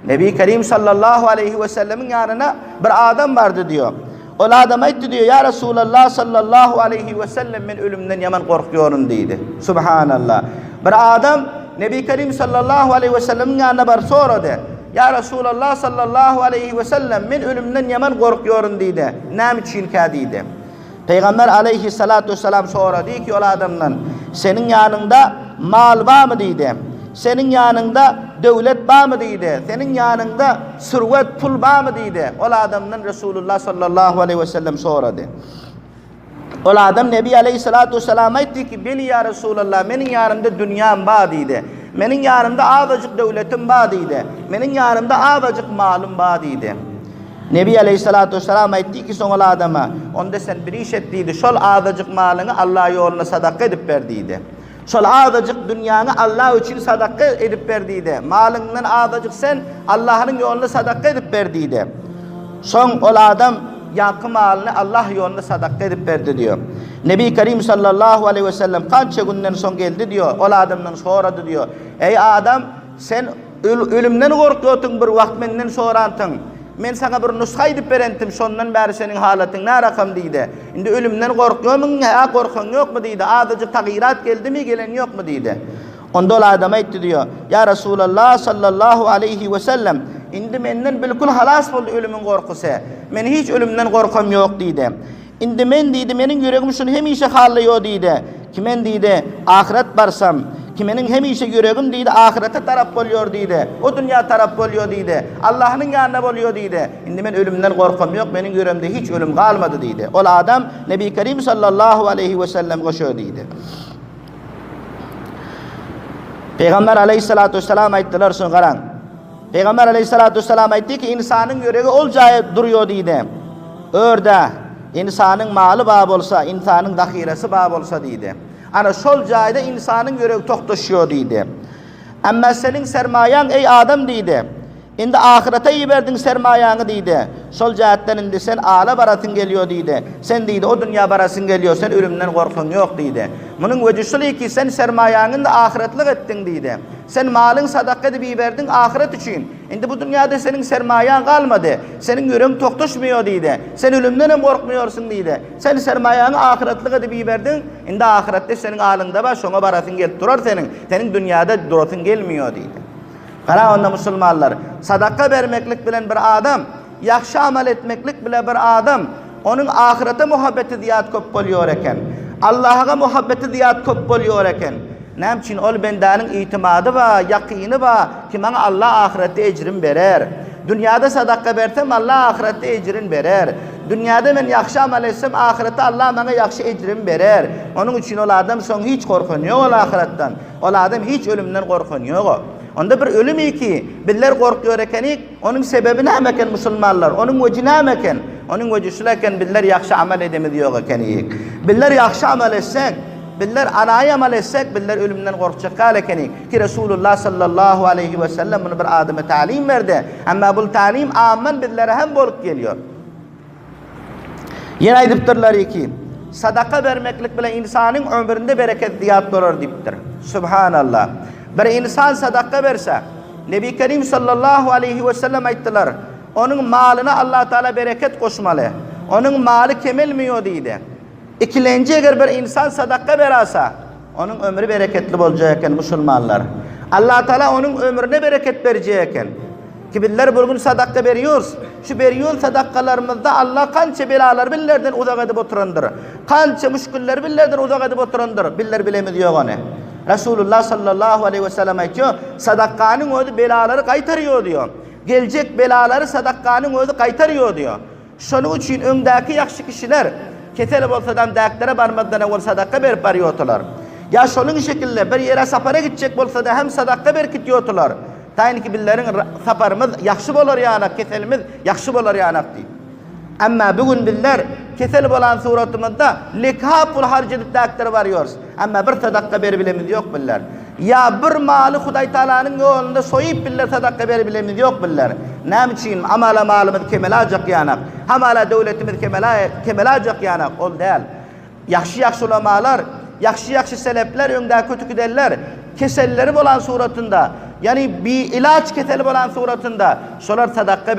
Nebi Kerim sallallahu aleyhi ve sellemin yanına bir adam vardı diyor. O adam etti diyor, ya Resulallah sallallahu aleyhi ve sellem ben ölümden yaman korkuyorum dedi. Subhanallah. Bir adam Nebi Kerim sallallahu aleyhi ve sellemin yanına var soradı. Ya Resulallah sallallahu aleyhi ve sellem ben ölümden yaman korkuyorum dedi. Ne için ki dedi. Peygamber aleyhissalatu vesselam soradı ki o adamdan, senin yanında mal var mı dedi. Senin yanında devlet var mı dedi. Senin yanında servet pul var mı dedi. O adamdan Resulullah sallallahu aleyhi ve sellem soradı. O adam Nebi aleyhissalatu vesselam etti ki beni ya Resulallah benim yanımda dünyam var dedi. Benim yanımda azıcık devletim var dedi. Benim yanımda azıcık malım var dedi. Nebi aleyhissalatu vesselam etti ki son adama, onda sen bir iş ettiydi. Şol azıcık malını Allah yoluna sadaka edip verdiydi. Şol azıcık dünyanı Allah için sadaka edip verdiydi. Malından azıcık sen Allah'ın yoluna sadaka edip verdiydi. Son o adam yakı malını Allah yoluna sadaka edip verdi diyor. Nebi Kerim sallallahu aleyhi ve sellem kaç günden son geldi diyor. O adamdan soradı diyor. Ey adam sen ölümden korkuyorsun bir vakit menden sorantın. Men sana bir nuskha edip berentim, sondan beri senin halatın ne rakam deydi. Şimdi ölümden korkuyor musun? Ya korkun yok mu deydi. Azıcık tagirat geldi mi, gelen yok mu deydi. Onda o adam etti diyor. Ya Resulallah sallallahu aleyhi ve sellem, indi menden bilkul halas oldu ölümün korkusu. Men hiç ölümden korkum yok deydi. Indi men deydi, menin yüreğim şunu hemişe hallıyor deydi. Ki men deydi, ahiret barsam, kimenin hemişe yüreğim deydi, ahirete taraf oluyor deydi. O dünya taraf oluyor deydi. Allah'ın yanına oluyor deydi. Şimdi ben ölümden korkum yok, benim yüreğimde hiç ölüm kalmadı deydi. O adam Nebi Kerim sallallahu aleyhi ve sellem koşuyor deydi. Peygamber aleyhissalatu vesselam ayettiler son karan. Peygamber aleyhissalatu vesselam ayetti ki insanın yüreği olacağı duruyor deydi. Örde insanın malı bab olsa, insanın dahiresi bab olsa deydi. Ana şol cayda insanın yüreği toktaşıyor deydi. Ama senin sermayen ey adam deydi. Indi ahirete iyi verdin sermayanı deydi. Şol cayetten indi sen ağla barasın geliyor deydi. Sen deydi o dünya barasın geliyor, sen ölümden korkun yok deydi. Bunun vecüsü ki sen sermayanı da ahiretlik ettin deydi. Sen malın sadaka edip verdin ahiret için. Indi bu dünyada senin sermayan kalmadı. Senin yüreğin toktaşmıyor deydi. Sen ölümden hem korkmuyorsun deydi. Sen sermayanı ahiretlik edip verdin. Indi ahirette senin alında var, şuna barasın gelip durar senin. Senin dünyada durasın gelmiyor deydi. Kara onda Müslümanlar, sadaka vermeklik bilen bir adam, yaxşı amel etmeklik bile bir adam, onun ahirete muhabbeti diyat köp oluyor eken, Allah'a muhabbeti diyat köp oluyor eken. Nem için ol bendanın itimadı va, yakini va, ki bana Allah ahirette ecrin verer. Dünyada sadaka versem Allah ahirette ecrin verer. Dünyada ben yaxşı amel etsem ahirette Allah bana yaxşı ecrin verer. Onun için ol adam son hiç korkunuyor ol ahiretten. Ol adam hiç ölümden korkunuyor. Onda bir ölüm ki biller korkuyor ekenik, onun sebebi ne meken Müslümanlar, onun veci ne meken, onun vecüsülerken biller yaxşı amel edemiyor ekenik. Biller yaxşı amel etsek, biller anaya amel etsek, biller ölümden korkacak kal ekenik. Ki Resulullah sallallahu aleyhi ve sellem bunu bir adama talim verdi. Ama bu talim amen billere hem bolup geliyor. Yine ediptirler ki, sadaka vermeklik bile insanın ömründe bereket diyat olur diptir. Subhanallah. Bir insan sadaka verse, Nebi Kerim sallallahu aleyhi ve sellem ayettiler, onun malına Allah Teala bereket koşmalı. Onun malı kemelmiyor deydi. İkilenci eğer bir insan sadaka verse, onun ömrü bereketli olacakken Müslümanlar. Allah Teala onun ömrüne bereket verecekken. Ki biller bugün sadaka veriyoruz. Şu veriyor sadakalarımızda Allah kança belalar billerden uzak edip oturandır. Kança müşküller billerden uzak edip oturandır. Biller bilemiyor onu. Resulullah sallallahu aleyhi ve sellem diyor, sadakanın özü belaları kaytarıyor diyor. Gelecek belaları sadakanın özü kaytarıyor diyor. Şunun için öndeki yaxşı kişiler ketel bolsadan dayaklere barmadan evvel sadaka verip veriyorlar. Ya şunun şekilde bir yere safara gidecek bolsa da hem sadaka verip gidiyorlar. Tayin ki billerin safarımız yaxşı bolur yanak, ketelimiz yaxşı bolur yanak deyip. Ama bugün biller kesel bolan suratımızda likha pul harcayıp dayaklere varıyoruz. Ama bir sadaka verebilemiz yok biller. Ya bir malı Huday Teala'nın yolunda soyup biller sadaka verebilemiz yok biller. Ne için amala malımız kemelacak yanak, hamala devletimiz kemelacak yanak ol değil. Yaxşı ulamalar, yaxşı selepler, önde kötü giderler, keselleri bolan suratında Yani bir ilaç keseli olan suratında şolar sadaka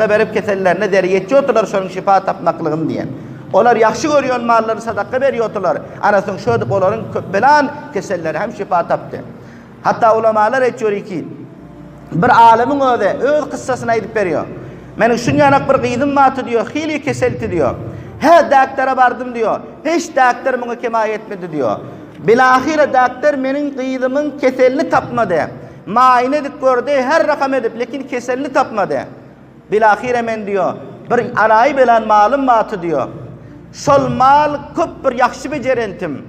berip kesellerine deriyetçi oturlar şonun şifa tapmaklığını diyen. Olar yaxşı görüyor malları sadaka veriyorlar. Anasın şöyle onların köpbelan keselleri hem şifa taptı. Hatta ulamalar etiyor ki bir alemin öz kıssasına edip veriyor. Menin şun yanak bir gıydım matı diyor, hili keselti diyor. He doktora bardım diyor. Hiç doktor bana kemaya etmedi diyor. Bilahire doktor menin gıydımın keselini tapmadı. Muayene edip gördü, her rakam edip, lekin keselini tapmadı. Bilahire men diyor, bir anayı bilen malım matı diyor. Şol mal köp bir yaxşı becerentim.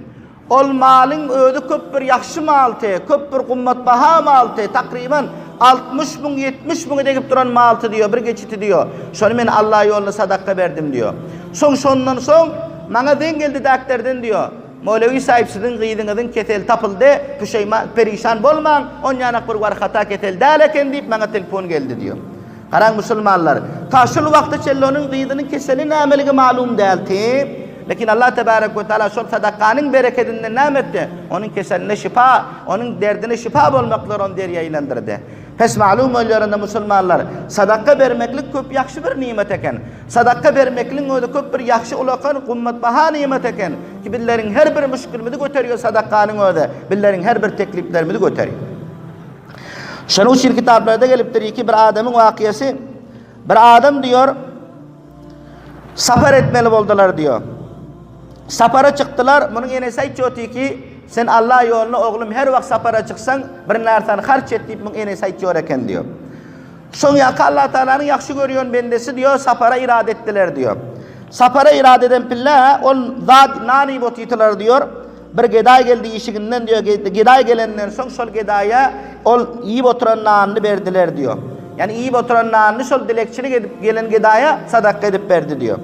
Ol malın ödü köp bir yaxşı maltı, köp bir kummatbaha maltı, takriban 60 bin 70 bin edip duran maltı diyor, bir geçiti diyor. Şonu men Allah yoluna sadaka verdim diyor. Şondan son bana den geldi doktordan diyor. Mevlevi sahipsizin gıydığınızın ketel tapıldı, püşeyman, perişan bolman, on yanak bir var hata ketel dəleken deyip bana telefon geldi diyor. Karan Müslümanlar, taşıl vakti çellonun gıydığının keseli nameligi malum değildi. Lakin Allah Tebarek ve Teala şol sadakanın bereketinden nametti. Onun keseline şifa, onun derdine şifa bolmaklar on der yayılandırdı. Pes malum oluyorunda Müslümanlar, sadaka vermeklik köp yaxşı bir nimet eken. Sadaka vermeklik öyle köp bir yaxşı ulakan kummatbaha nimet eken. Ki billerin her bir müşkülümüzü götürüyor sadakanın öyle. Billerin her bir tekliflerimizi götürüyor. Şunu şir kitaplarda geliptir ki bir adamın vakiyesi. Bir adam diyor, safar etmeli oldular diyor. Safara çıktılar, bunun enesi aytıyor ki, sen Allah yoluna oğlum her vakit safara çıksan, bir narsan harç et deyip bunun enesi aytıyor eken diyor. Son yaka Allah Teala'nın yakşı görüyorsun bendesi diyor, safara irade ettiler diyor. Safara irade eden pilla, ol zat nani botitular diyor. Bir geday geldi işiginden diyor, geday gelenden son sol gedaya ol iyi oturan nanını verdiler diyor. Yani iyi oturan nanını sol dilekçilik edip gelen gedaya sadaka edip verdi diyor.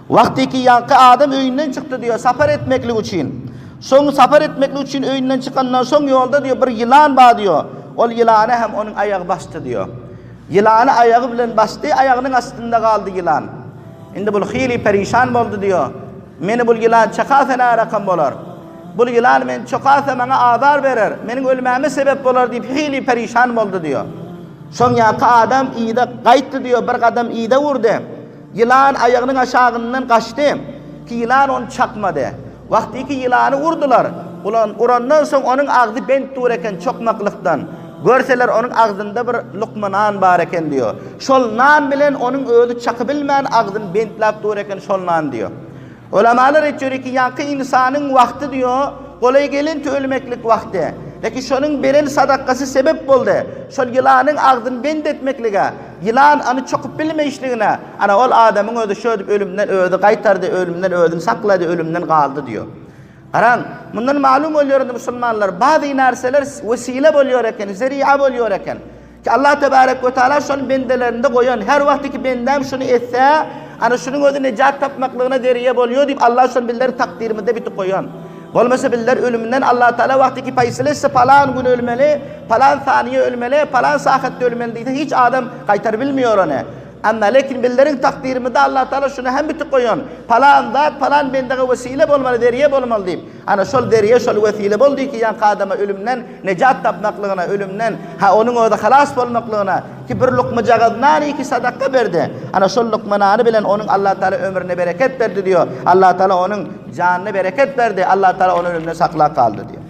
Vaktiki yankı adam öyünden çıktı diyor, safar etmeklik için. Son safar etmeklik için öyünden çıkandan son yolda diyor bir yılan bağ diyor. Ol yılanı hem onun ayağı bastı diyor. Yılanı ayağı bilen bastı, ayağının astında kaldı yılan. Şimdi bu hili perişan oldu diyor. Meni bu yılan çakasına rakam olar. Bu yılan men çakasa bana azar verir. Menin ölmeme sebep olar deyip hili perişan oldu diyor. Son yankı adam iyide kayıttı diyor, bir adam iyide vurdu. Yılan ayağının aşağından kaçtı ki yılan onu çakmadı. Vaktiki yılanı vurdular. Ulandan sonra onun ağzı bent dururken çokmaklıktan. Görseler onun ağzında bir lokma nan var eken diyor. Şol nan bilen onun ödü çakabilmeyen ağzını bentlap dururken şol nan diyor. Ulamalar etiyor ki yankı insanın vakti diyor, kolay gelin ölmeklik vakti. Lakin şonun beren sadakası sebep oldu. Şol yılanın ağzını bent etmeklige, yılan anı çokup bilmeyişliğine, ana ol adamın ödü şöyle ölümden ödü kaytardı, ölümden ödünü sakladı, ölümden kaldı diyor. Aran, bundan malum oluyor Müslümanlar, bazı narseler vesile oluyor eken, zeri'a oluyor eken. Ki Allah Tebarek ve Teala şunun bendelerinde koyan, her vaktiki bendem şunu etse, ana şunun ödü necat tapmaklığına deriye oluyor deyip Allah şunun billeri takdiriminde biti koyan. Olmasa biller ölümünden Allah Teala vaktiki paysilese falan gün ölmeli, falan saniye ölmeli, falan saatte ölmeli deyse hiç adam kaytar bilmiyor onu. Ama lakin billerin takdiriminde Allah Teala şunu hem biti koyan. Falan zat falan bendege vesile olmalı, deriye olmalı deyip. Ana şol deriye şol vesile oldu ki yankı adama ölümden necat tapmaklığına, ölümden ha onun orada halas olmaklığına ki bir lokma cagaznan iki sadaka verdi. Ana şol lokmananı bilen onun Allah Teala ömrüne bereket verdi diyor. Allah Teala onun canına bereket verdi. Allah Teala onun ölümden sakla kaldı diyor.